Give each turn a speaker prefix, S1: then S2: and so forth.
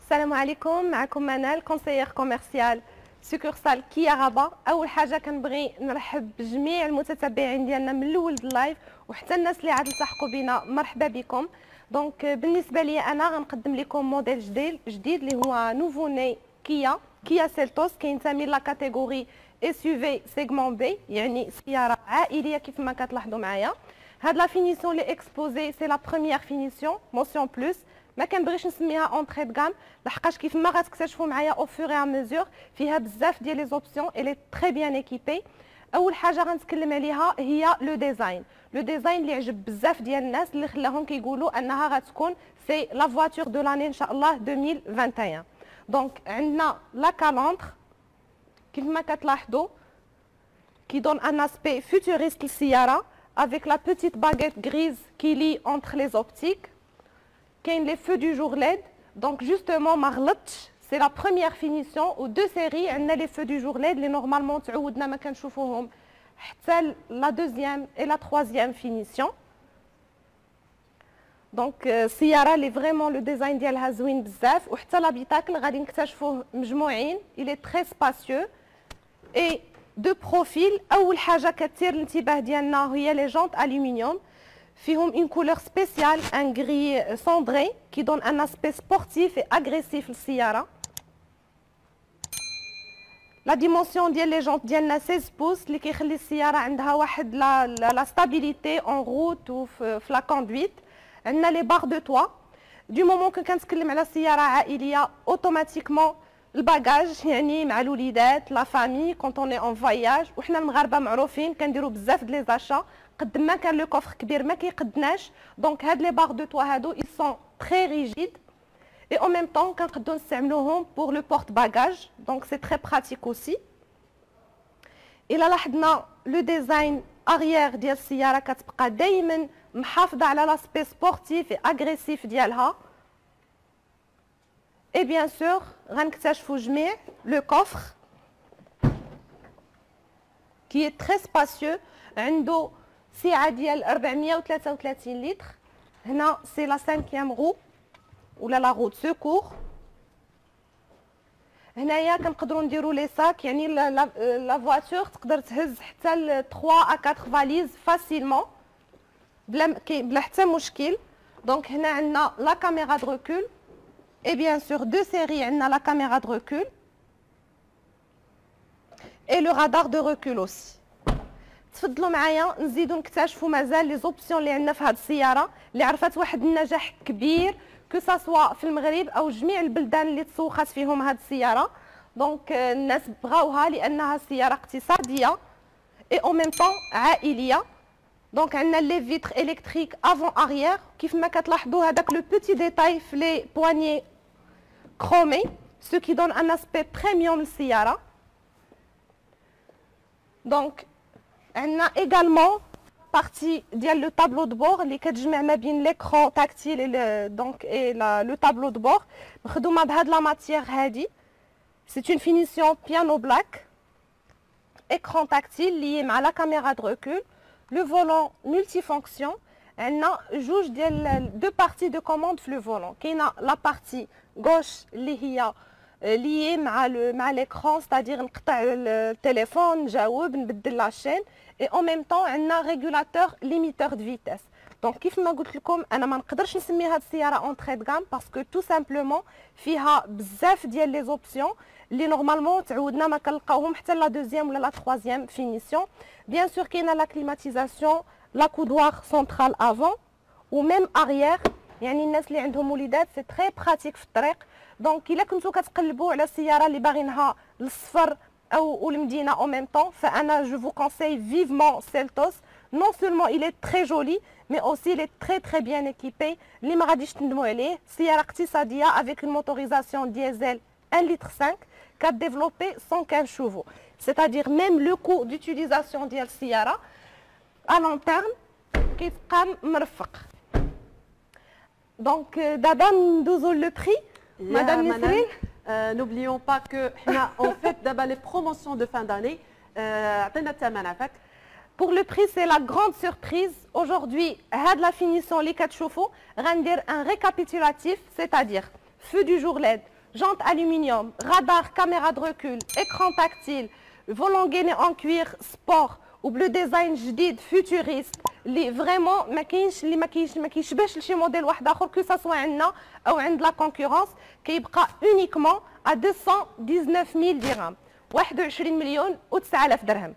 S1: السلام عليكم. معكم منال كونسيير كوميرسيال سكورسال كيا غابا. اول حاجه كنبغي نرحب بجميع المتتبعين ديالنا من الاول اللايف وحتى الناس اللي عاد التحقوا بنا، مرحبا بكم. دونك بالنسبه لي انا غنقدم لكم موديل جديد اللي هو نوفو ني كيا سيلتوس، كينتمي لا كاتيجوري اس يو في سيغمون بي، يعني سياره عائليه كيف ما كتلاحظوا معايا. هاد لا فينيسيون لي اكسبوزي سي لا بروميير فينيسيون موسيون بلس، ما كنبغيش نسميها اونتري دو غام لحقاش كيف ما غتكتشفوا معايا او فور اي ميزور فيها بزاف ديال لي زوبسيون اي تري بيان ايكيبي. اول حاجه غنتكلم عليها هي لو ديزاين اللي عجب بزاف ديال الناس، اللي خلاهم كيقولوا انها غتكون سي لا فواتور دو لاني ان شاء الله 2021. دونك عندنا لا كالونتر كيف ما كتلاحظوا qui donne un aspect futuriste للسياره avec la petite baguette grise qui lie entre les optiques. كاين les feux du jour LED. Donc justement ما غلطتش، c'est la première finition ou deux séries. عندنا les feux du jour LED اللي نورمالمون تعودنا ما كنشوفوهم حتى la deuxième et la troisième finition. دونك السياره اللي فريمون لو ديزاين ديالها زوين بزاف، وحتى لابيتاكل غادي نكتشفوه مجموعين. il est très spacieux et دو بروفيل. اول حاجه كتثير الانتباه ديالنا هي لي جونط الومنيوم، فيهم اون كولور سبيسيال ان غري سوندري كي دون ان اسبي سبورتيف اي اغريسيف للسياره. لا ديمونسيون ديال لي جونط ديالنا 16 بوس اللي كيخلي السياره عندها واحد لا ستابيليتي اون روت و في لا كوندويت. عندنا لي بار دو توا دو مومون كنتكلم على سياره عائليه اوتوماتيكمون الباجاج يعني مع الوليدات لا فامي كونط اوني اون فواياج، وحنا المغاربه معروفين كنديروا بزاف د لي زاشا قد ما كان لو كوفر كبير ما كيقدناش. دونك هاد لي باغ دو توا هادو اي سون تري ريجيد اي او ميم طون كنقدروا نستعملوهم بور لو بورت باجاج، دونك سي تري براتيك اوسي. الا لاحظنا لو ديزاين اريير ديال السياره كتبقى دائما محافظه على لاسبي سبورتيف اي اغريسيف ديالها. Et bien sûr, غنكتشفوا جميع le coffre qui est très spacieux. عنده سعة ديال 433 لتر. هنا سي لا 5e roue ولا لا roue de secours. هنايا كنقدروا نديروا لي ساك، يعني لا فواتور تقدر تهز حتى ل 3 à 4 فاليز فاسيلمون بلا حتى مشكل. دونك هنا عندنا لا كاميرا دو ريكول. Et bien sûr, deux séries, on a la caméra de recul et le radar de recul aussi. تفضلوا معايا نزيدوا نكتشفوا مازال لي زوبسيون اللي عندنا في هذه السياره اللي عرفت واحد النجاح كبير كو سا سوا في المغرب او جميع البلدان اللي تسوقات فيهم هذه السياره. دونك الناس بغاوها لانها سياره اقتصاديه اي او ميم طون عائليه. دونك عندنا لي فيتر الكتريك افون اريير كيف ما كتلاحظوا هذاك لو بوتي ديتاي في لي بواني chromé, ce qui donne un aspect premium للسيارة. Donc, on a également partie ديال le tableau de bord اللي كتجمع ما بين l'écran tactile et le tableau de bord. مخدومة بهاد لا ماتيير هادي. C'est une finition piano black. Écran tactile lié مع la caméra de recul. Le volant multifonction. On a جوج ديال deux parties de commande في le volant. كاينة la partie gauche اللي هي liée مع l'écran، c'est-à-dire نقطع التليفون نجاوب نبدل لاشين et en même temps عندنا régulateur limiteur de vitesse. دونك كيف ما قلت لكم انا ما نقدرش نسمي هذه السياره اونتري دو غام باسكو تو سامبلومون فيها بزاف ديال لي زوبسيون اللي نورمالمون تعودنا ما كنلقاوهم حتى لا دوزيام ولا لا تروازيام فينيسيون. بيان سور كاينه لا كليماتيزاسيون لا كودوار سونترال افون و ميم اريير، يعني الناس اللي عندهم وليدات سي تري براتيك في الطريق. دونك الا كنتو كتقلبوا على السياره اللي باغينها للسفر او المدينه او ميم طون، فانا جو فو كونساي فيفمون سيلتوس. نون سولمون il est très joli mais aussi il est très très bien équipé اللي ما غاديش تندموا عليه. سياره اقتصاديه avec une motorisation diesel 1 litre 5 كديفلوبي 115 chevaux, c'est-à-dire même le coût d'utilisation ديال السياره à long terme كيتبقى مرفق. دونك دابا ندوزو لو بري. مدام نسرين
S2: n'oublions pas que حنا on fait d'abord les promotions de fin d'année. عطينا الثمن عفاك.
S1: Pour le prix, c'est la grande surprise. Aujourd'hui, هاد la finition اللي كتشوفوا غندير un récapitulatif, c'est-à-dire feu du jour LED, جونت الومنيوم رادار كاميرا دو ريكول اكران تاكتيل فولون غيني اون كوير سبور وبلو ديزاين جديد فيوتوريست اللي فريمون ما كيشبهش لشي موديل واحد اخر كو سوا عندنا او عند لا كونكورونس كيبقى اونيكمون ا 219 000 درهم 21 مليون و 9000 درهم.